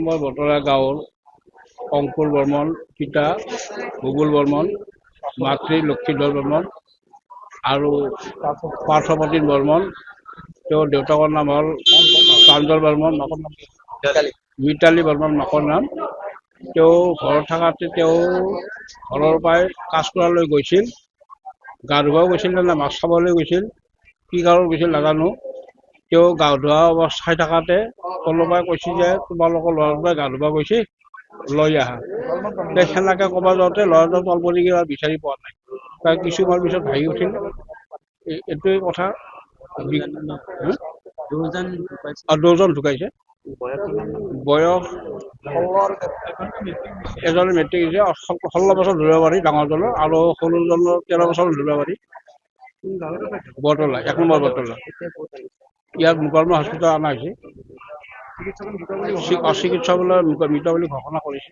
Number বতৰা গাঁৱৰ অংকুৰ বৰ্মন, পিতা ভূগোল বৰ্মন, মাতৃ লক্ষীধৰ বৰ্মন আৰু পাৰ্থপ্ৰতিম বৰ্মন। তেওঁৰ দেউতাকৰ নাম হ'ল প্ৰাঞ্জল বৰ্মন, মাকৰ নাম মিতালী বৰ্মন, মাকৰ নাম। তেওঁ ঘৰত থকাতে তেওঁ ঘৰৰ পৰাই কাঁচকোৰালৈ গৈছিল, গা ধুবাও গৈছিল নে মাছ খাবলৈ গৈছিল, কি কাৰণত গৈছিল নাজানো। তেওঁ গা ধোৱা অৱস্থাত থাকাতে তলৰ পৰাই কৈছে যে তোমালোকৰ ল'ৰাটোৱে গা ধুবা গৈছে, লৈ আহা। সেনেকে ক'ব যাওঁতে ল'ৰাটো তল পৰি কিবা বিচাৰি পোৱা নাই। তাৰ কিছুমান পিছত ভাঙি উঠিল। এইটোৱে কথা। দুজন ঢুকাইছে। বয়স এজনে মেট্ৰিক দিছে, 16 বছৰ ধৰিব পাৰি ডাঙৰজনৰ, আৰু সৰুজনৰ 13 বছৰ ধৰিব পাৰি। বৰতলা, 1 নম্বৰ বৰতলা। ইয়াত মুকালমা হস্পিটেল অনা হৈছে। চিকিৎসকসকলে মৃত বুলি ঘোষণা কৰিছে।